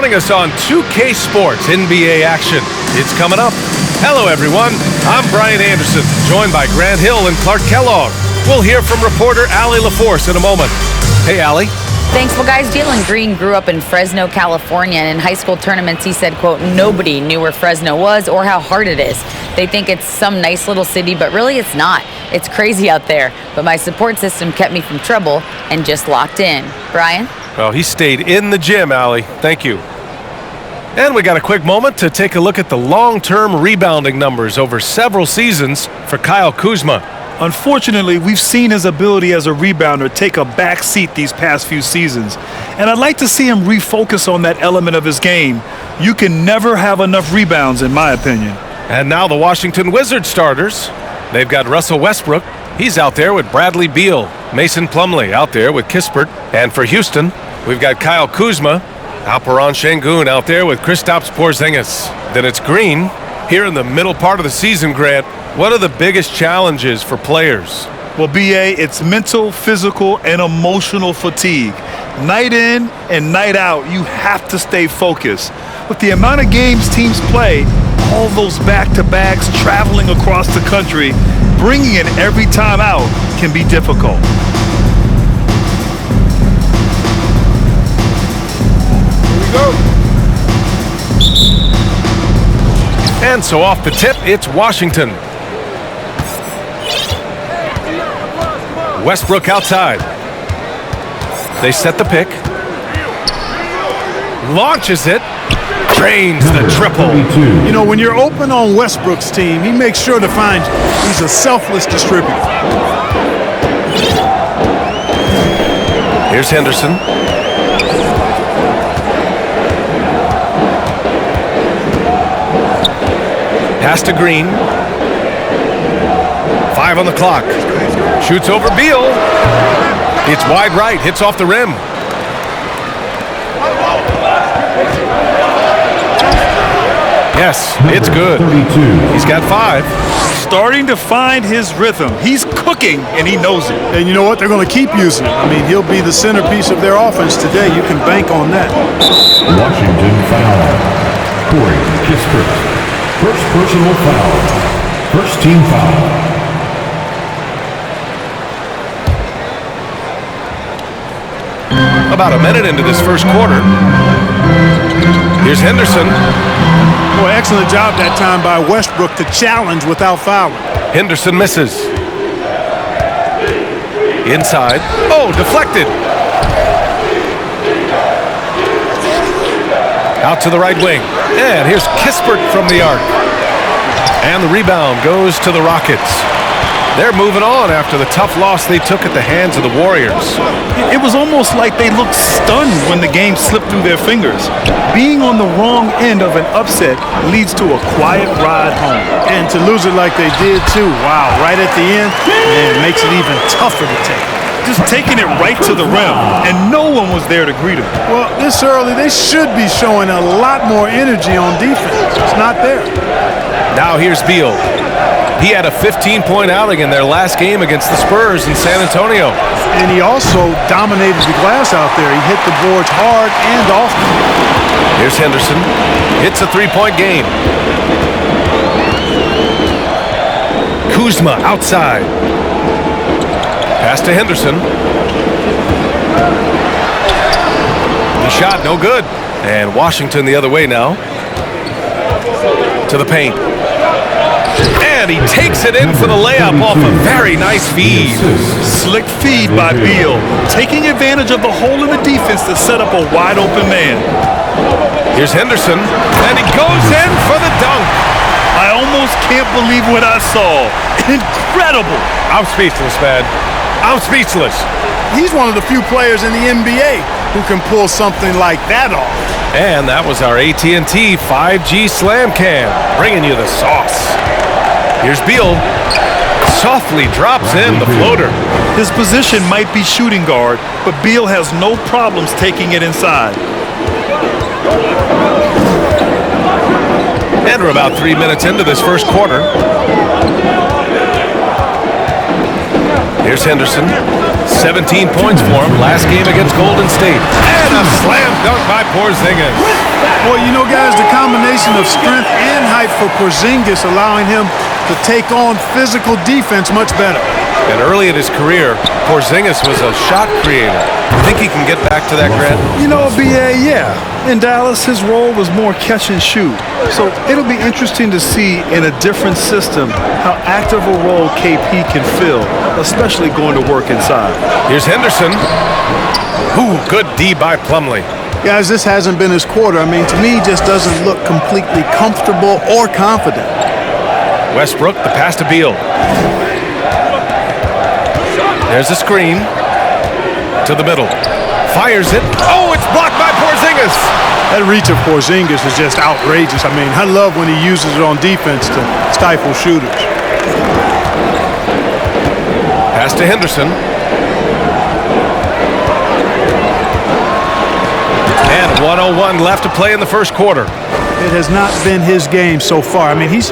Joining us on 2K Sports NBA action. It's coming up. Hello, everyone. I'm Brian Anderson, joined by Grant Hill and Clark Kellogg. We'll hear from reporter Allie LaForce in a moment. Hey, Allie. Thanks. Well, guys, Jalen Green grew up in Fresno, California, and in high school tournaments, he said, quote, nobody knew where Fresno was or how hard it is. They think it's some nice little city, but really it's not. It's crazy out there. But my support system kept me from trouble and just locked in. Brian? Well, he stayed in the gym, Allie. Thank you. And we got a quick moment to take a look at the long-term rebounding numbers over several seasons for Kyle Kuzma. Unfortunately, we've seen his ability as a rebounder take a back seat these past few seasons. And I'd like to see him refocus on that element of his game. You can never have enough rebounds, in my opinion. And now the Washington Wizards starters. They've got Russell Westbrook. He's out there with Bradley Beal. Mason Plumlee out there with Kispert. And for Houston, we've got Kyle Kuzma. Alperen Şengün out there with Kristaps Porzingis. Then it's Green. Here in the middle part of the season, Grant, what are the biggest challenges for players? Well, B.A., it's mental, physical, and emotional fatigue. Night in and night out, you have to stay focused. With the amount of games teams play, all those back-to-backs traveling across the country, bringing it every time out can be difficult. Here we go. And so off the tip, it's Washington. Westbrook outside. They set the pick. Launches it. Drains the triple. You know, when you're open on Westbrook's team, he makes sure to find you. He's a selfless distributor. Here's Henderson. Pass to Green. 5 on the clock. Shoots over Beal. It's wide right. Hits off the rim. Yes, it's good. He's got 5. Starting to find his rhythm. He's cooking, and he knows it. And you know what? They're going to keep using him. I mean, he'll be the centerpiece of their offense today. You can bank on that. Washington foul. Corey Kispert. First personal foul. First team foul. About a minute into this first quarter. Here's Henderson. Boy, excellent job that time by Westbrook to challenge without fouling. Henderson misses. Inside. Oh, deflected. Out to the right wing. And here's Kispert from the arc. And the rebound goes to the Rockets. They're moving on after the tough loss they took at the hands of the Warriors. It was almost like they looked stunned when the game slipped through their fingers. Being on the wrong end of an upset leads to a quiet ride home. And to lose it like they did, too. Wow, right at the end, man, it makes it even tougher to take. Just taking it right to the rim, and no one was there to greet him. Well, this early, they should be showing a lot more energy on defense. It's not there. Now here's Beal. He had a 15-point outing in their last game against the Spurs in San Antonio. And he also dominated the glass out there. He hit the boards hard and often. Here's Henderson. It's a 3-point game. Kuzma outside. Pass to Henderson. The shot, no good. And Washington the other way now. To the paint. And he takes it in for the layup off a very nice feed. Slick feed by Beal, taking advantage of the hole in the defense to set up a wide-open man. Here's Henderson, and he goes in for the dunk. I almost can't believe what I saw. Incredible. I'm speechless, man. I'm speechless. He's one of the few players in the NBA who can pull something like that off. And that was our AT&T 5G Slam Cam, bringing you the sauce. Here's Beal. Softly drops in the floater. His position might be shooting guard, but Beal has no problems taking it inside. And we're about 3 minutes into this first quarter. Here's Henderson. 17 points for him last game against Golden State. And a slam dunk by Porzingis. Well, you know, guys, the combination of strength and height for Porzingis allowing him to take on physical defense much better. And early in his career, Porzingis was a shot creator. Think he can get back to that, Grant? You know, BA, yeah. In Dallas, his role was more catch and shoot. So it'll be interesting to see in a different system how active a role KP can fill, especially going to work inside. Here's Henderson. Ooh, good D by Plumlee. Guys, this hasn't been his quarter. I mean, to me, he just doesn't look completely comfortable or confident. Westbrook, the pass to Beal. There's a screen. To the middle. Fires it. Oh, it's blocked by Porzingis. That reach of Porzingis is just outrageous. I mean, I love when he uses it on defense to stifle shooters. Pass to Henderson. And 1:01 left to play in the first quarter. It has not been his game so far. I mean, he's...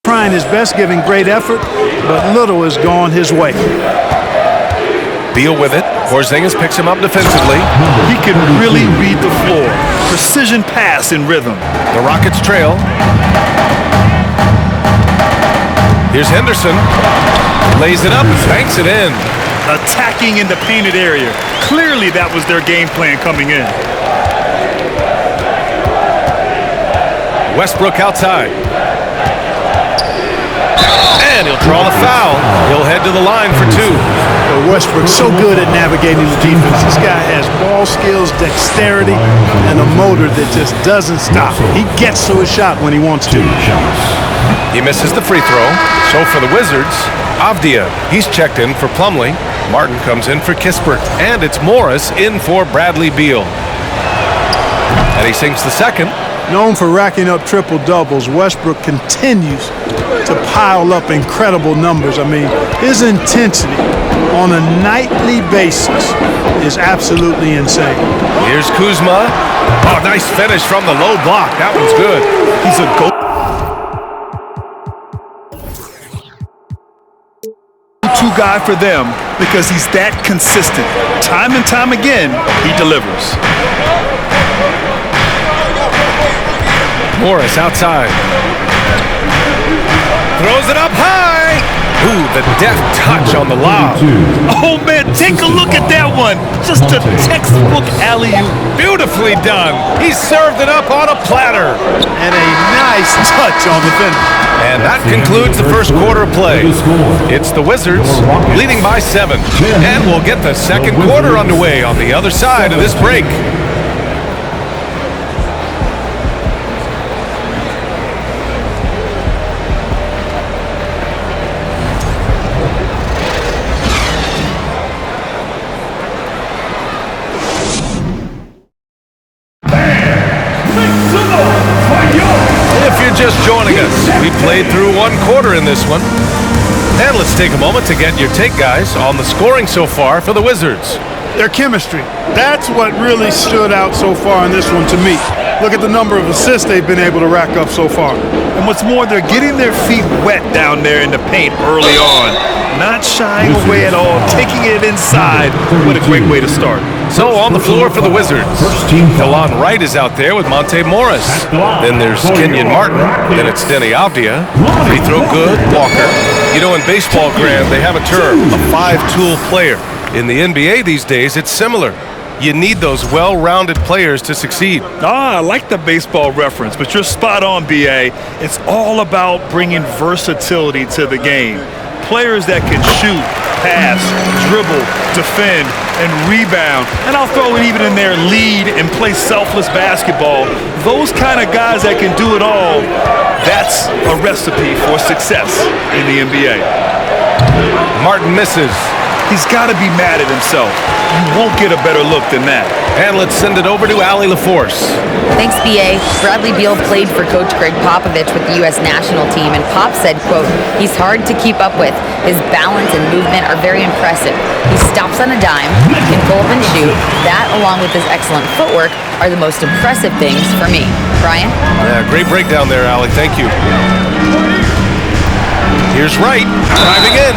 trying his best, giving great effort, but little has gone his way. Beal with it. Porzingis picks him up defensively. He can really read the floor. Precision pass in rhythm. The Rockets trail. Here's Henderson. Lays it up and banks it in. Attacking in the painted area. Clearly that was their game plan coming in. Westbrook outside. And he'll draw the foul. He'll head to the line for two. But Westbrook's so good at navigating the defense. This guy has ball skills, dexterity, and a motor that just doesn't stop. He gets to his shot when he wants to. He misses the free throw. So for the Wizards, Avdia, he's checked in for Plumlee. Martin comes in for Kispert. And it's Morris in for Bradley Beal. And he sinks the second. Known for racking up triple-doubles, Westbrook continues to pile up incredible numbers. I mean, his intensity on a nightly basis is absolutely insane. Here's Kuzma. Oh, nice finish from the low block. That one's good. He's a go-to guy for them because he's that consistent. Time and time again, he delivers. Morris outside. Throws it up high. Ooh, the deft touch on the lob. Oh, man, take a look at that one. Just a textbook alley-oop. Beautifully done. He served it up on a platter. And a nice touch on the finish. And that concludes the first quarter of play. It's the Wizards leading by 7. And we'll get the second quarter underway on the other side of this break. Just joining us. We played through one quarter in this one. And let's take a moment to get your take, guys, on the scoring so far for the Wizards. Their chemistry. That's what really stood out so far in this one to me. Look at the number of assists they've been able to rack up so far. And what's more, they're getting their feet wet down there in the paint early on. Not shying away at all, taking it inside. What a great way to start. So on the floor for the Wizards, Delon Wright is out there with Monte Morris. Then there's Kenyon Martin. Then it's Denny Avdia. Free throw good, Walker. You know, in baseball, Graham, they have a term, a five-tool player. In the NBA these days, it's similar. You need those well-rounded players to succeed. I like the baseball reference, but you're spot on, BA. It's all about bringing versatility to the game. Players that can shoot, pass, dribble, defend, and rebound. And I'll throw it even in there, lead and play selfless basketball. Those kind of guys that can do it all, that's a recipe for success in the NBA. Martin misses. He's got to be mad at himself. You won't get a better look than that. And let's send it over to Allie LaForce. Thanks, B.A. Bradley Beal played for Coach Greg Popovich with the U.S. national team, and Pop said, quote, he's hard to keep up with. His balance and movement are very impressive. He stops on a dime, can pull up and shoot. That, along with his excellent footwork, are the most impressive things for me. Brian? Yeah, great breakdown there, Allie. Thank you. Here's Wright, driving in,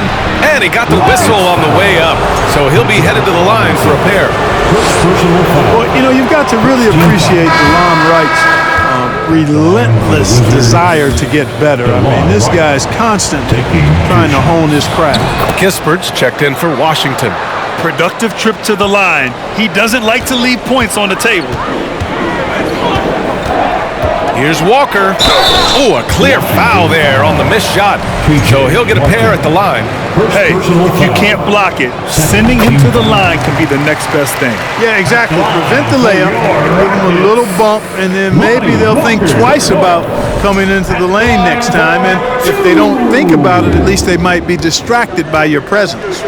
and he got the whistle on the way up, so he'll be headed to the line for a pair. Well, you know, you've got to really appreciate DeLon Wright's relentless desire to get better. I mean, this guy's constantly trying to hone his craft. Kispert's checked in for Washington. Productive trip to the line. He doesn't like to leave points on the table. Here's Walker. Oh, a clear foul there on the missed shot. So he'll get a pair at the line. Hey, if you can't block it, sending him to the line can be the next best thing. Yeah, exactly. Prevent the layup, give them a little bump, and then maybe they'll think twice about coming into the lane next time. And if they don't think about it, at least they might be distracted by your presence.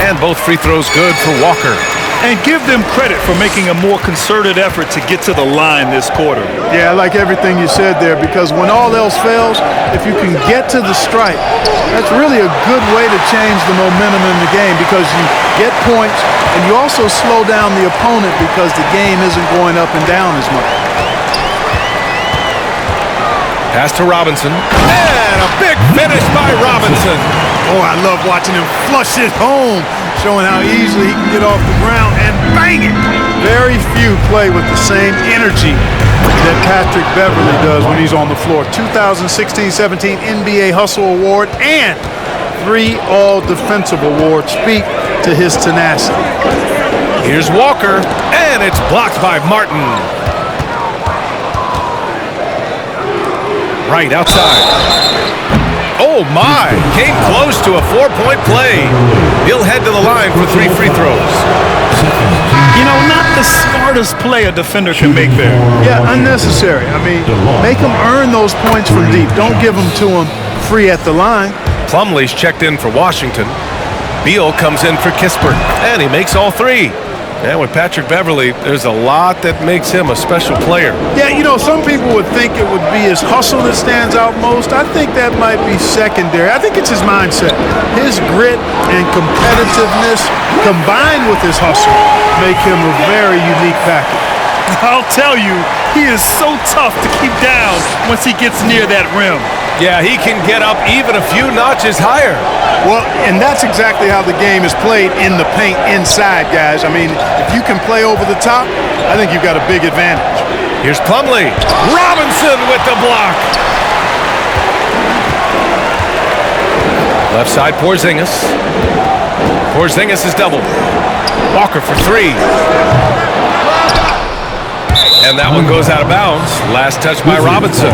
And both free throws good for Walker. And give them credit for making a more concerted effort to get to the line this quarter. Yeah, I like everything you said there, because when all else fails, if you can get to the stripe, that's really a good way to change the momentum in the game, because you get points and you also slow down the opponent because the game isn't going up and down as much. Pass to Robinson. And a big finish by Robinson. Oh, I love watching him flush it home, showing how easily he can get off the ground and bang it. Very few play with the same energy that Patrick Beverly does when he's on the floor. 2016-17 NBA Hustle Award and 3 All-Defensive Awards speak to his tenacity. Here's Walker, and it's blocked by Martin. Right outside. Oh my, came close to a 4-point play. He'll head to the line for 3 free throws. You know, not the smartest play a defender can make there. Yeah, unnecessary. I mean, make them earn those points from deep. Don't give them to them free at the line. Plumlee's checked in for Washington. Beal comes in for Kispert, and he makes all 3. And with Patrick Beverly, there's a lot that makes him a special player. Yeah, you know, some people would think it would be his hustle that stands out most. I think that might be secondary. I think it's his mindset. His grit and competitiveness combined with his hustle make him a very unique package. I'll tell you, he is so tough to keep down once he gets near that rim. Yeah, he can get up even a few notches higher. Well, and that's exactly how the game is played in the paint inside, guys. I mean, if you can play over the top, I think you've got a big advantage. Here's Plumlee. Robinson with the block. Left side, Porzingis. Porzingis is doubled. Walker for 3. And that one goes out of bounds. Last touch by Robinson.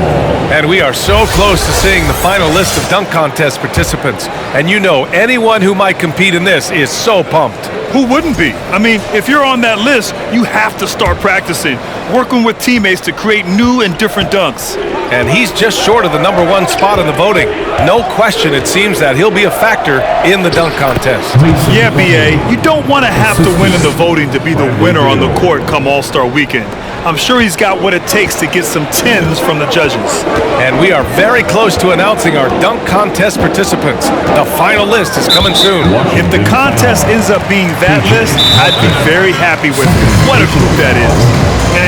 And we are so close to seeing the final list of dunk contest participants. And you know, anyone who might compete in this is so pumped. Who wouldn't be? I mean, if you're on that list, you have to start practicing, working with teammates to create new and different dunks. And he's just short of the #1 spot in the voting. No question, it seems that he'll be a factor in the dunk contest. Yeah, B.A., you don't want to have to win in the voting to be the winner on the court come All-Star Weekend. I'm sure he's got what it takes to get some 10s from the judges. And we are very close to announcing our dunk contest participants. The final list is coming soon. If the contest ends up being that list, I'd be very happy with it. What a group that is.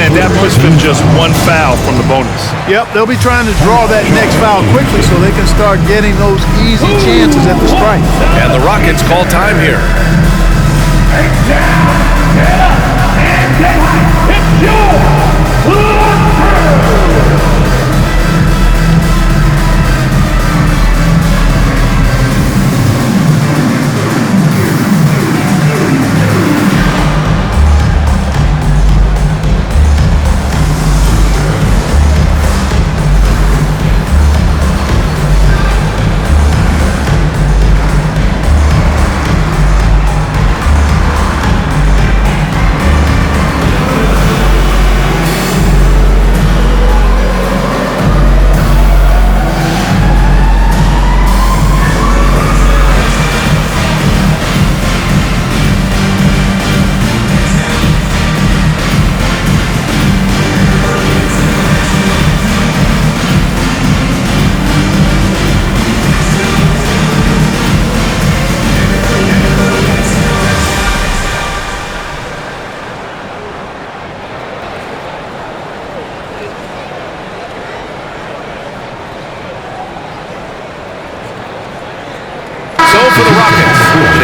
And that puts them just 1 foul from the bonus. Yep, they'll be trying to draw that next foul quickly so they can start getting those easy chances at the stripe. And the Rockets call time here. Get up, and get high. It's your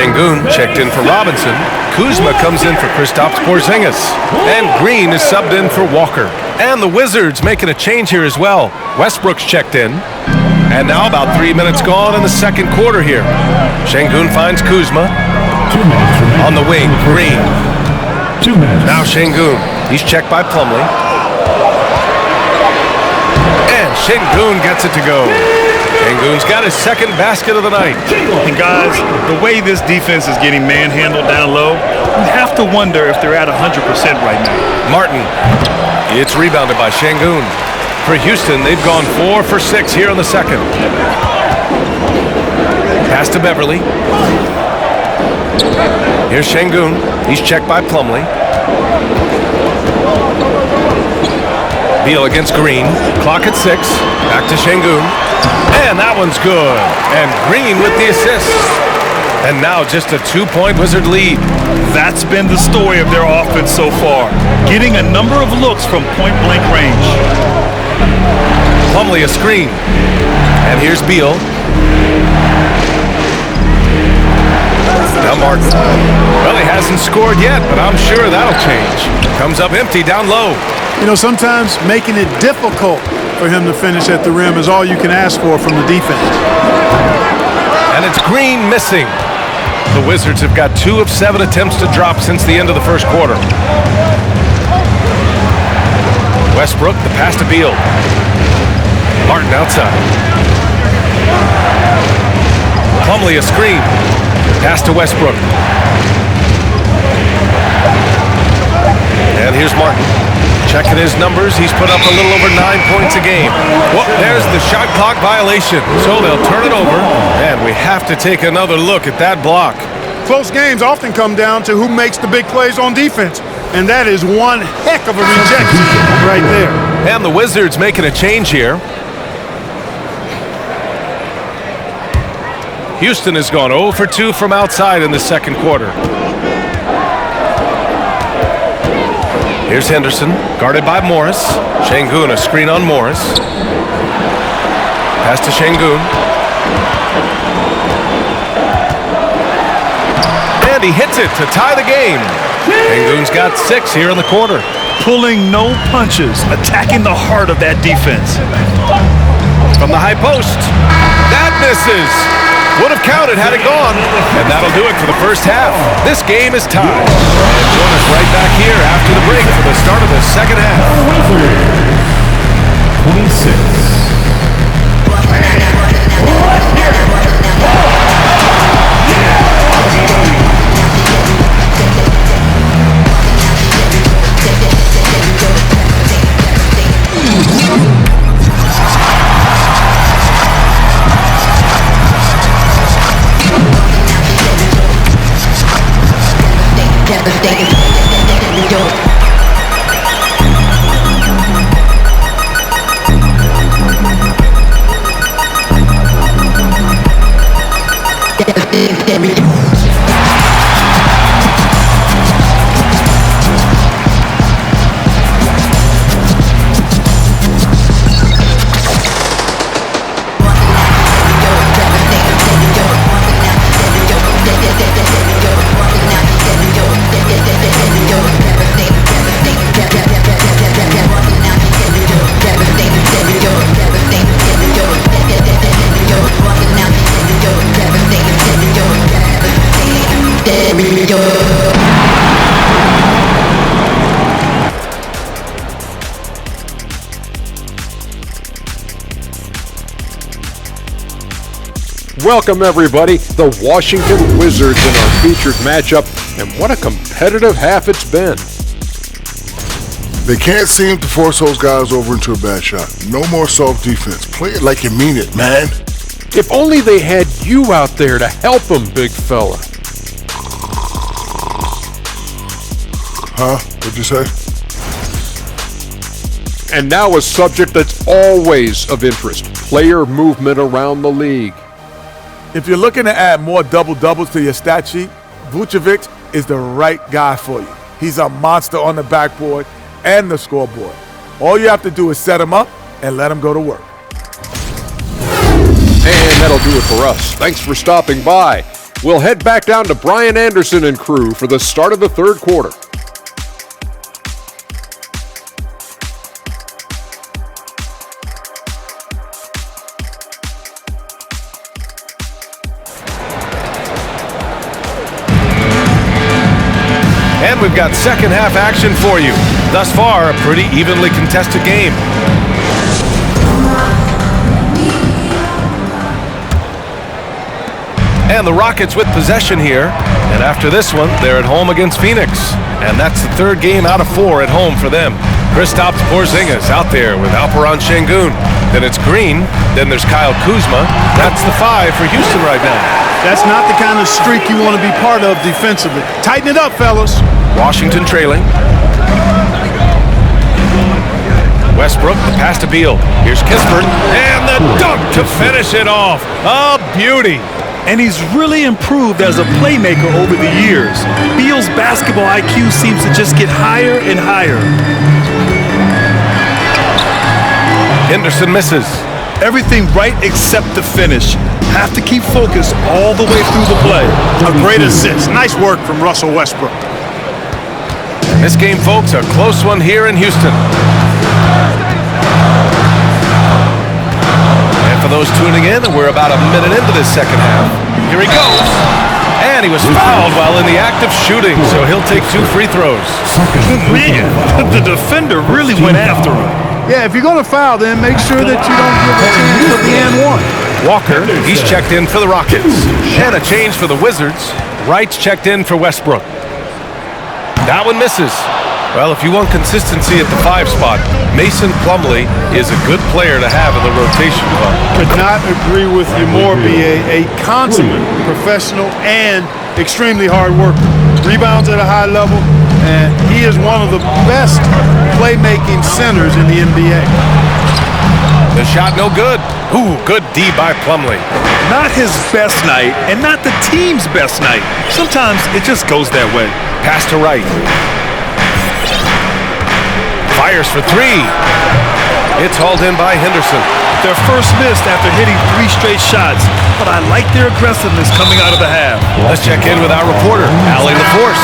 Şengün checked in for Robinson. Kuzma comes in for Kristaps Porzingis. And Green is subbed in for Walker. And the Wizards making a change here as well. Westbrook's checked in. And now about 3 minutes gone in the second quarter here. Şengün finds Kuzma. 2 minutes remaining. On the wing, Green. 2 minutes. Now Şengün. He's checked by Plumlee. And Şengün gets it to go. Şengün's got his second basket of the night. And guys, the way this defense is getting manhandled down low, you have to wonder if they're at 100% right now. Martin. It's rebounded by Şengün. For Houston, they've gone 4 for 6 here in the second. Pass to Beverly. Here's Şengün. He's checked by Plumlee. Beal against Green. Clock at 6. Back to Şengün. And that one's good. And Green with the assist. And now just a 2-point Wizard lead. That's been the story of their offense so far. Getting a number of looks from point-blank range. Plumlee a screen. And here's Beal. Now Martin. Well, he hasn't scored yet, but I'm sure that'll change. Comes up empty down low. You know, sometimes making it difficult for him to finish at the rim is all you can ask for from the defense. And it's Green missing. The Wizards have got 2 of 7 attempts to drop since the end of the first quarter. Westbrook, the pass to Beal. Martin outside. Plumlee a screen. Pass to Westbrook. And here's Martin. Checking his numbers, he's put up a little over 9 points a game. Well, there's the shot clock violation, so they'll turn it over, and we have to take another look at that block. Close games often come down to who makes the big plays on defense, and that is one heck of a rejection right there. And the Wizards making a change here. Houston has gone 0 for 2 from outside in the second quarter. Here's Henderson, guarded by Morris. Şengün, a screen on Morris. Pass to Şengün. And he hits it to tie the game. Şengün's got 6 here in the quarter. Pulling no punches, attacking the heart of that defense. From the high post. That misses. Would have counted had it gone. And that'll do it for the first half. This game is tied. And join us right back here after the break for the start of the second half. 26. Welcome everybody, the Washington Wizards in our featured matchup, and what a competitive half it's been. They can't seem to force those guys over into a bad shot. No more soft defense. Play it like you mean it, man. If only they had you out there to help them, big fella. Huh? What'd you say? And now a subject that's always of interest, player movement around the league. If you're looking to add more double-doubles to your stat sheet, Vucevic is the right guy for you. He's a monster on the backboard and the scoreboard. All you have to do is set him up and let him go to work. And that'll do it for us. Thanks for stopping by. We'll head back down to Brian Anderson and crew for the start of the third quarter. And we've got second half action for you. Thus far, a pretty evenly contested game. And the Rockets with possession here. And after this one, they're at home against Phoenix. And that's the third game out of 4 at home for them. Kristaps Porzingis out there with Alperen Şengün. Then it's Green. Then there's Kyle Kuzma. That's the 5 for Houston right now. That's not the kind of streak you want to be part of defensively. Tighten it up, fellas. Washington trailing. Westbrook, the pass to Beal. Here's Kispert. And the dunk to finish it off. A beauty. And he's really improved as a playmaker over the years. Beal's basketball IQ seems to just get higher and higher. Henderson misses. Everything right except the finish. Have to keep focused all the way through the play. A great assist. Nice work from Russell Westbrook. And this game, folks, a close one here in Houston. For those tuning in, we're about a minute into this second half. Here he goes. And he was fouled while in the act of shooting, so he'll take 2 free throws. Man, the defender really went after him. Yeah, if you're going to foul, then make sure that you don't give a chance for the and one. Walker, he's checked in for the Rockets. And a change for the Wizards. Wright's checked in for Westbrook. That one misses. Well, if you want consistency at the 5 spot, Mason Plumlee is a good player to have in the rotation club. Could not agree with you more, B.A. A consummate professional and extremely hard worker. Rebounds at a high level, and he is one of the best playmaking centers in the NBA. The shot no good. Ooh, good D by Plumlee. Not his best night, and not the team's best night. Sometimes it just goes that way. Pass to Wright. Fires for 3. It's hauled in by Henderson. Their first missed after hitting 3 straight shots, but I like their aggressiveness coming out of the half. Let's check in with our reporter, Allie LaForce.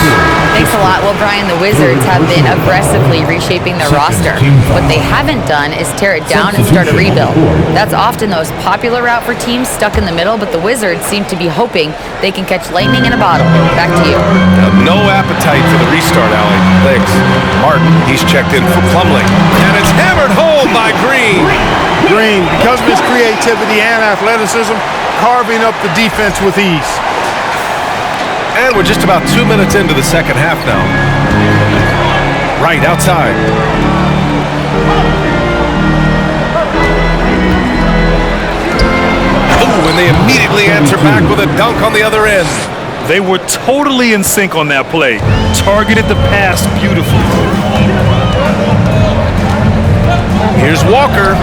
Thanks a lot. Well, Brian, the Wizards have been aggressively reshaping their roster. What they haven't done is tear it down and start a rebuild. That's often the most popular route for teams stuck in the middle, but the Wizards seem to be hoping they can catch lightning in a bottle. Back to you. No appetite for the restart, Allie. Thanks. Martin, he's checked in for Plumlee. And it's hammered home by Green. Green, because of his creativity and athleticism, carving up the defense with ease. And we're just about 2 minutes into the second half now. Right outside. Ooh, and they immediately answer back with a dunk on the other end. They were totally in sync on that play. Targeted the pass beautifully. Here's Walker.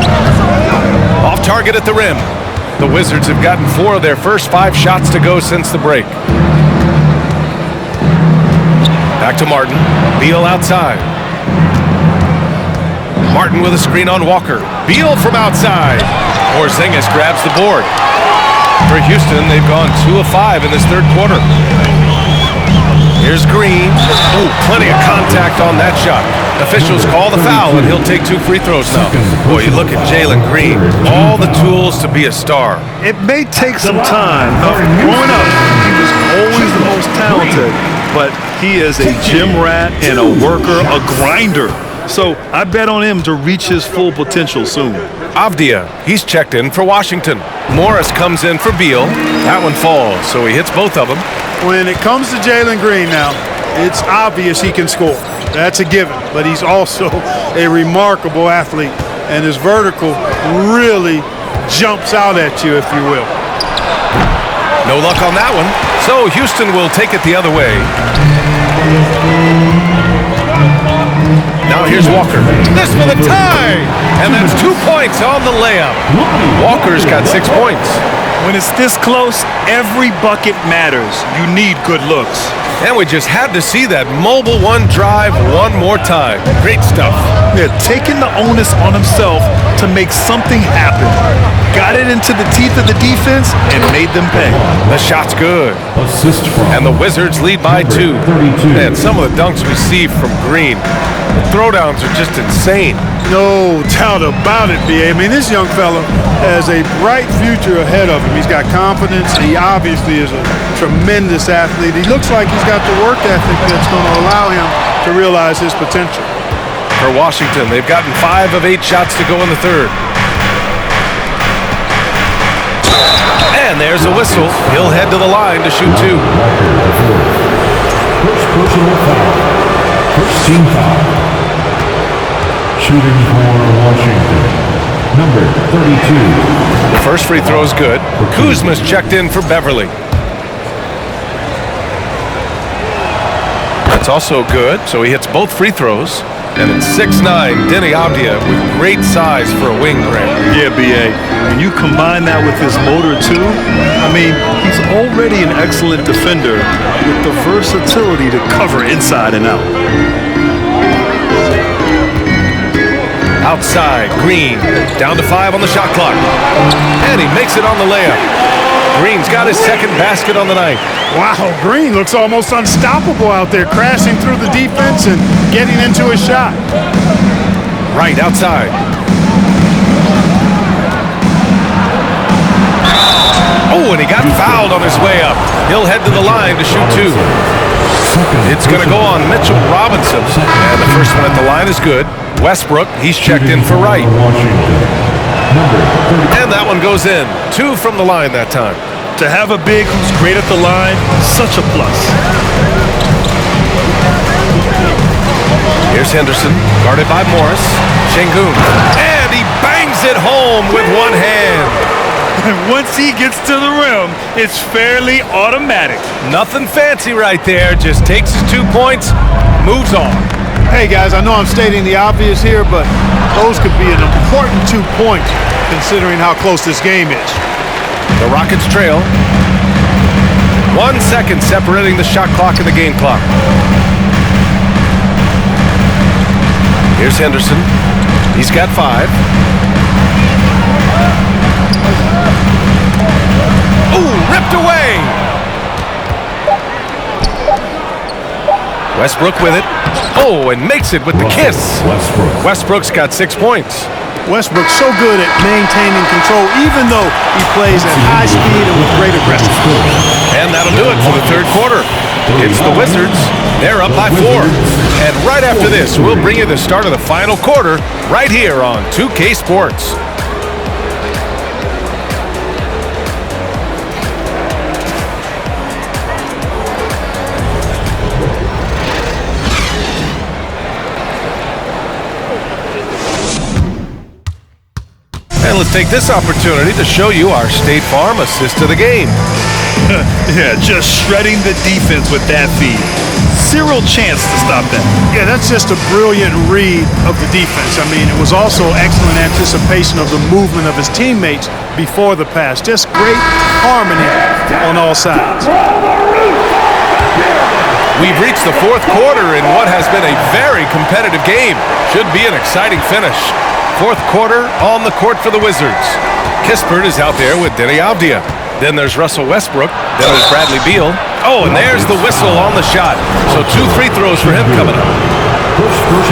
Off target at the rim. The Wizards have gotten 4 of their first 5 shots to go since the break. Back to Martin. Beal outside. Martin with a screen on Walker. Beal from outside. Porzingis grabs the board. For Houston, they've gone 2 of 5 in this third quarter. Here's Green. Ooh, plenty of contact on that shot. Officials call the foul, and he'll take 2 free throws now. Boy, you look at Jalen Green. All the tools to be a star. It may take some time. Growing up, he was always the most talented, but he is a gym rat and a worker, a grinder. So I bet on him to reach his full potential soon. Avdia, he's checked in for Washington. Morris comes in for Beal. That one falls, so he hits both of them. When it comes to Jalen Green now, it's obvious he can score. That's a given, but he's also a remarkable athlete, and his vertical really jumps out at you, if you will. No luck on that one, so Houston will take it the other way. Now here's Walker. This for the tie! And that's 2 points on the layup. Walker's got 6 points. When it's this close, every bucket matters. You need good looks. And we just had to see that mobile one drive one more time. Great stuff. They're taking the onus on himself to make something happen. Got it into the teeth of the defense and made them pay. The shot's good. Assist from And the Wizards lead by 2. 32. Man, some of the dunks we see from Green, the throwdowns are just insane. No doubt about it, B.A. I mean, this young fella has a bright future ahead of him. He's got confidence. He obviously is a tremendous athlete. He looks like he's got the work ethic that's going to allow him to realize his potential. For Washington, they've gotten 5 of 8 shots to go in the third. And there's a whistle. He'll head to the line to shoot 2. First personal foul. First team foul. Shooting for Washington. Number 32. The first free throw is good. Kuzma's checked in for Beverly. That's also good, so he hits both free throws. And it's 6'9", Denny Avdia with great size for a wing, Grant. Yeah, B.A. And you combine that with his motor, too. I mean, he's already an excellent defender with the versatility to cover inside and out. Outside, Green, down to 5 on the shot clock. And he makes it on the layup. Green's got his second basket on the night. Wow, Green looks almost unstoppable out there, crashing through the defense and getting into his shot. Right outside. Oh, and he got fouled on his way up. He'll head to the line to shoot 2. It's going to go on Mitchell Robinson. And the first one at the line is good. Westbrook, he's checked in for Wright. And that one goes in. 2 from the line that time. To have a big who's great at the line, such a plus. Here's Henderson, guarded by Morris. Şengün, and he bangs it home with one hand. And once he gets to the rim, it's fairly automatic. Nothing fancy right there. Just takes his 2 points, moves on. Hey, guys, I know I'm stating the obvious here, but those could be an important 2 points considering how close this game is. The Rockets trail. 1 second separating the shot clock and the game clock. Here's Henderson. He's got 5. Ooh, ripped away. Westbrook with it. Oh, and makes it with the kiss. Westbrook's got 6 points. Westbrook's so good at maintaining control, even though he plays at high speed and with great aggression. And that'll do it for the third quarter. It's the Wizards. They're up by 4. And right after this, we'll bring you the start of the final quarter right here on 2K Sports. And let's take this opportunity to show you our State Farm assist of the game. Yeah, just shredding the defense with that feed. Zero chance to stop that. Yeah, that's just a brilliant read of the defense. I mean, it was also excellent anticipation of the movement of his teammates before the pass. Just great harmony on all sides. We've reached the fourth quarter in what has been a very competitive game. Should be an exciting finish. Fourth quarter on the court for the Wizards. Kispert is out there with Denny Avdia. Then there's Russell Westbrook. Then there's Bradley Beal. Oh, and there's the whistle on the shot. So 2 free throws for him coming up.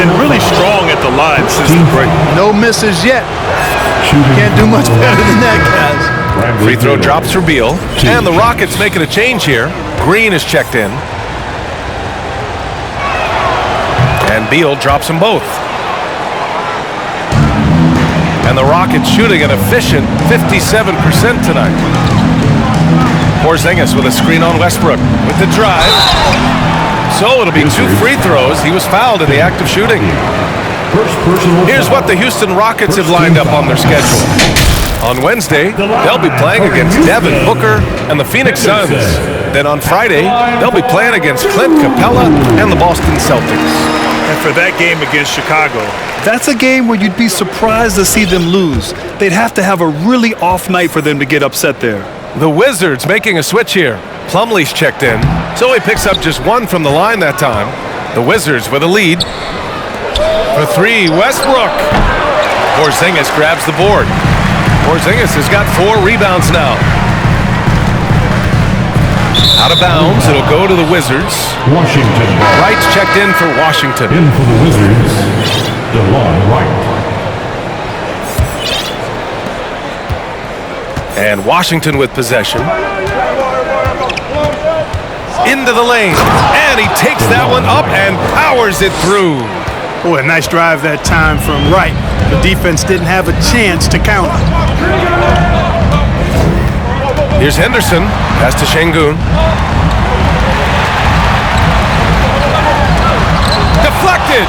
And really strong at the line since the break. No misses yet. Can't do much better than that, guys. Free throw drops for Beal. And the Rockets making a change here. Green is checked in. And Beal drops them both. And the Rockets shooting an efficient 57% tonight. Porzingis with a screen on Westbrook with the drive. So it'll be 2 free throws. He was fouled in the act of shooting. Here's what the Houston Rockets have lined up on their schedule. On Wednesday, they'll be playing against Devin Booker and the Phoenix Suns. Then on Friday, they'll be playing against Clint Capella and the Boston Celtics. And for that game against Chicago, that's a game where you'd be surprised to see them lose. They'd have to have a really off night for them to get upset there. The Wizards making a switch here. Plumlee's checked in, so he picks up just one from the line that time. The Wizards with a lead. For three, Westbrook. Porzingis grabs the board. Porzingis has got 4 rebounds now. Out of bounds, it'll go to the Wizards. Washington. Wright's checked in for Washington. In for the Wizards, DeLon Wright. And Washington with possession. Into the lane. And he takes that one up and powers it through. Boy, a nice drive that time from Wright. The defense didn't have a chance to counter. Here's Henderson. Pass to Şengün. Deflected.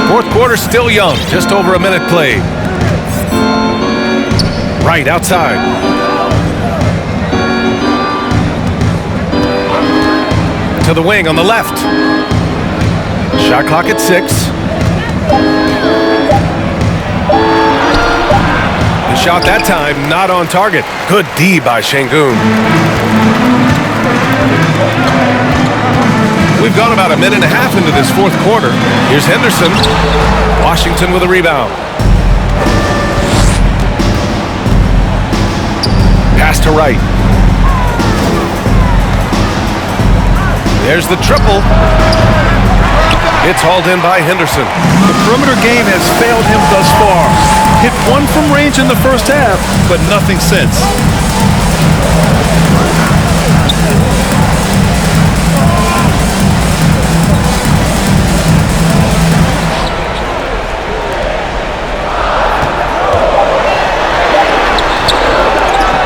Fourth quarter still young. Just over a minute played. Right outside. To the wing on the left. Shot clock at 6. The shot that time not on target. Good D by Şengün. We've gone about a minute and a half into this fourth quarter. Here's Henderson. Washington with a rebound. Pass to Wright. There's the triple. It's hauled in by Henderson. The perimeter game has failed him thus far. Hit one from range in the first half, but nothing since.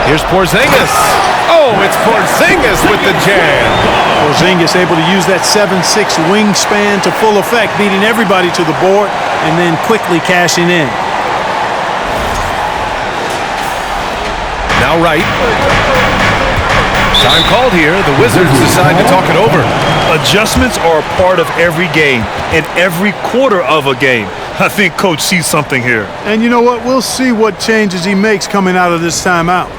Here's Porzingis. Oh, it's Porzingis with the jam. Porzingis able to use that 7'6" wingspan to full effect, beating everybody to the board and then quickly cashing in. Now Wright. Time called here. The Wizards decide to talk it over. Adjustments are a part of every game and every quarter of a game. I think Coach sees something here. And you know what? We'll see what changes he makes coming out of this timeout.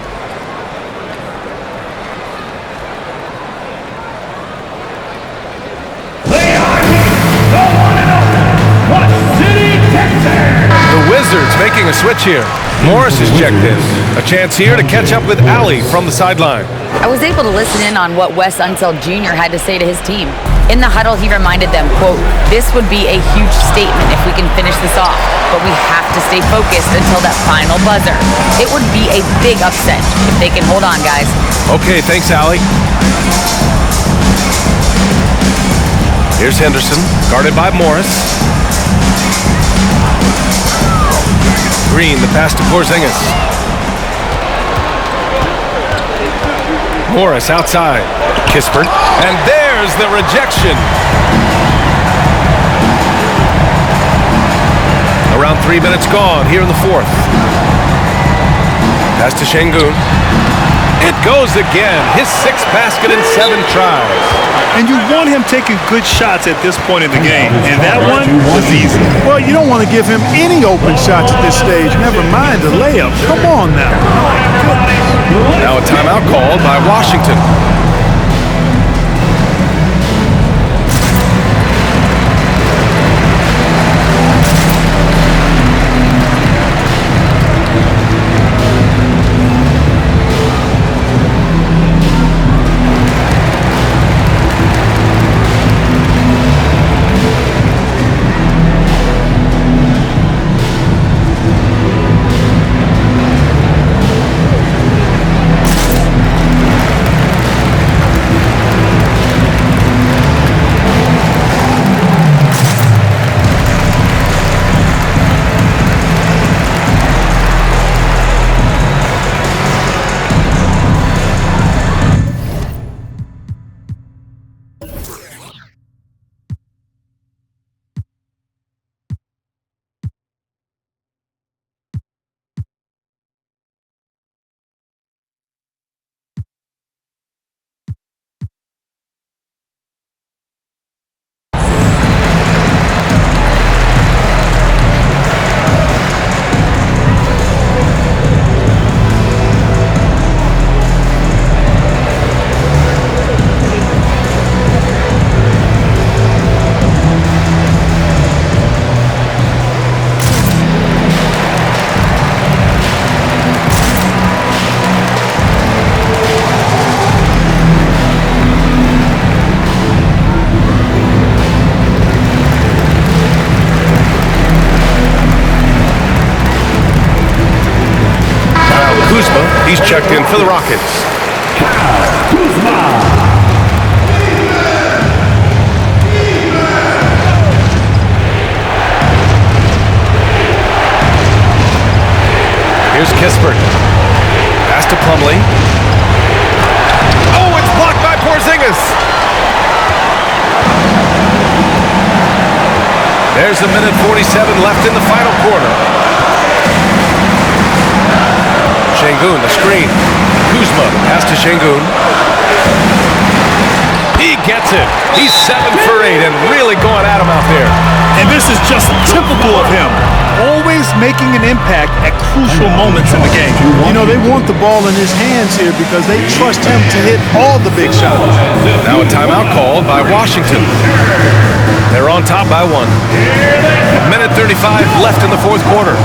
The Wizards making a switch here. Morris is checked in. A chance here to catch up with Allie from the sideline. I was able to listen in on what Wes Unseld Jr. had to say to his team. In the huddle, he reminded them, quote, "This would be a huge statement if we can finish this off, but we have to stay focused until that final buzzer. It would be a big upset if they can hold on, guys." Okay, thanks, Allie. Here's Henderson, guarded by Morris. Green, the pass to Porzingis. Morris outside. Kispert. And there's the rejection. Around 3 minutes gone here in the fourth. Pass to Şengün. It goes again. His 6th basket in 7 tries. And you want him taking good shots at this point in the game. And that one was easy. Well, you don't want to give him any open shots at this stage. Never mind the layup. Come on now. Now a timeout called by Washington. He's checked in for the Rockets. Here's Kispert. Pass to Plumlee. Oh, it's blocked by Porzingis. There's a minute 47 left in the final quarter. Şengün, the screen. Kuzma, pass to Şengün. He gets it. He's 7 for 8 and really going at him out there. And this is just typical of him. Always making an impact at crucial moments in the game. You know, they want the ball in his hands here because they trust him to hit all the big shots. Now a timeout called by Washington. They're on top by 1. Minute 35 left in the fourth quarter.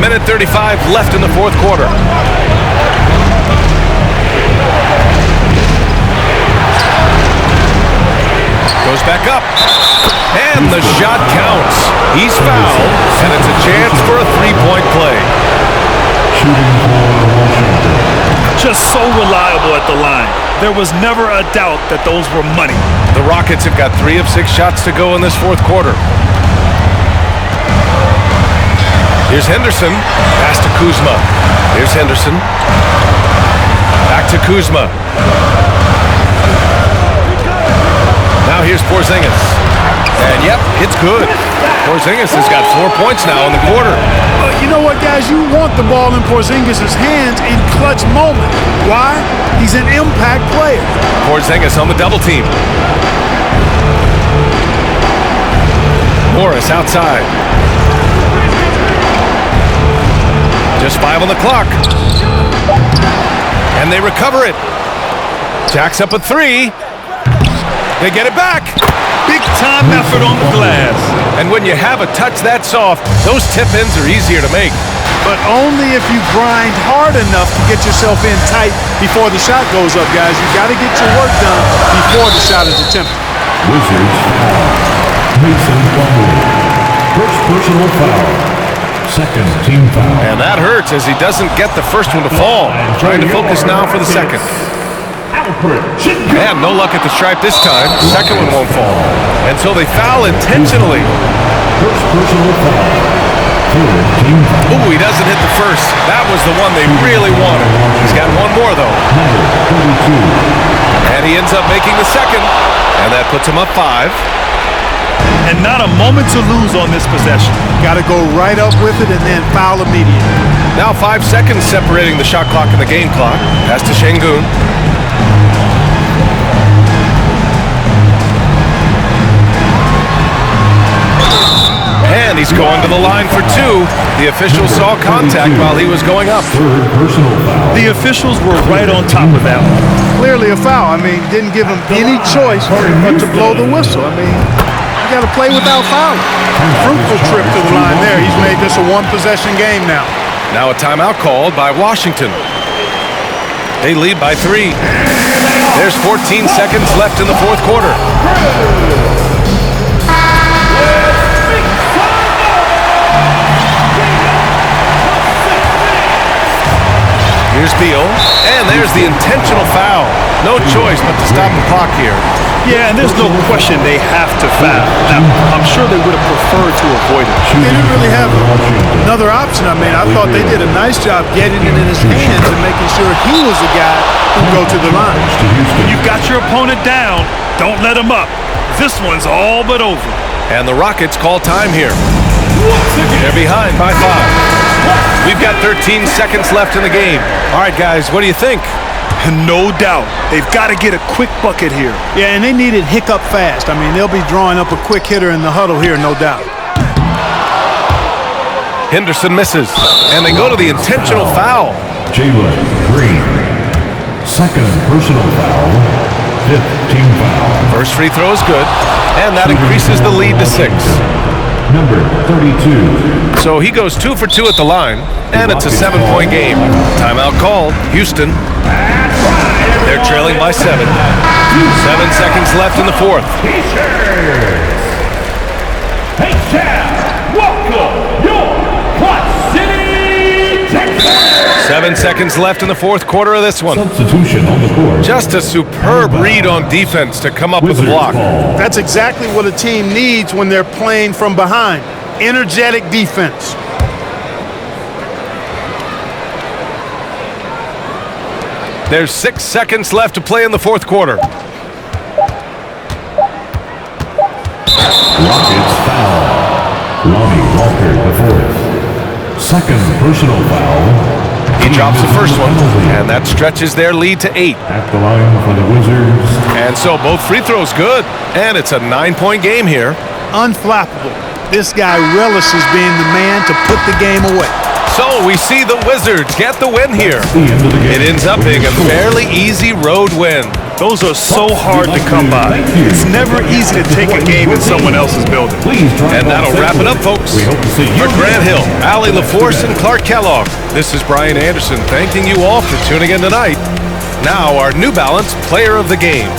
Minute 35 left in the fourth quarter. Goes back up. And the shot counts. He's fouled, and it's a chance for a three-point play. Just so reliable at the line. There was never a doubt that those were money. The Rockets have got 3 of 6 shots to go in this fourth quarter. Here's Henderson. Pass to Kuzma. Here's Henderson. Back to Kuzma. Now here's Porzingis. And yep, it's good. Porzingis has got 4 points now in the quarter. You know what, guys? You want the ball in Porzingis' hands in clutch moment. Why? He's an impact player. Porzingis on the double team. Morris outside. Just 5 on the clock. And they recover it. Jacks up a 3. They get it back. Big time effort on the glass. And when you have a touch that soft, those tip-ins are easier to make. But only if you grind hard enough to get yourself in tight before the shot goes up, guys. You got to get your work done before the shot is attempted. Wizards Mason Plumlee. First personal foul. Second team foul. And that hurts as he doesn't get the first one to fall. Trying to focus now for the second. And no luck at the stripe this time. Second one won't fall. And so they foul intentionally. First personal foul. Third team foul. Ooh, he doesn't hit the first. That was the one they really wanted. He's got one more though. Number 32. And he ends up making the second. And that puts him up 5. And not a moment to lose on this possession. Got to go right up with it and then foul immediately. Now 5 seconds separating the shot clock and the game clock. Pass to Şengün. And he's going to the line for 2. The official saw contact while he was going up. Third personal foul. The officials were right on top of that one. Clearly a foul. I mean, didn't give him any choice but to blow the whistle. I mean, you got to play without fouling. Fruitful trip to the line there. He's made this a one-possession game now. Now a timeout called by Washington. They lead by 3. There's 14 seconds left in the fourth quarter. Here's Beal, and there's the intentional foul. No choice but to stop the clock here. Yeah, and there's no question they have to foul. Now, I'm sure they would have preferred to avoid it. They didn't really have another option. I mean, I thought they did a nice job getting it in his hands and making sure he was the guy who go to the line. When you've got your opponent down, don't let him up. This one's all but over. And the Rockets call time here. They're behind by 5. We've got 13 seconds left in the game. All right, guys, what do you think? No doubt. They've got to get a quick bucket here. Yeah, and they need it hiccup fast. I mean, they'll be drawing up a quick hitter in the huddle here, no doubt. Henderson misses, and they go to the intentional foul. Jalen Green. Second personal foul. 15 foul. First free throw is good, and that increases the lead to 6. Number 32. So he goes 2 for 2 at the line, and it's a 7-point game. Timeout called. Houston. They're trailing by 7. 7 seconds left in the fourth. Hey, Chad, welcome your Quad City Texans. 7 seconds left in the fourth quarter of this one. Substitution on the court. Just a superb read on defense to come up with the block. That's exactly what a team needs when they're playing from behind. Energetic defense. There's 6 seconds left to play in the fourth quarter. Rockets foul. Lonnie Walker, the fourth. Second personal foul. He drops the first one, and that stretches their lead to 8. At the line for the Wizards. And so both free throws good, and it's a 9-point game here. Unflappable. This guy relishes being the man to put the game away. So we see the Wizards get the win here. It ends up being a fairly easy road win. Those are so hard to come by. It's never easy to take a game in someone else's building. And that'll wrap it up, folks. For Grant Hill, Allie LaForce, and Clark Kellogg, this is Brian Anderson thanking you all for tuning in tonight. Now our New Balance Player of the Game.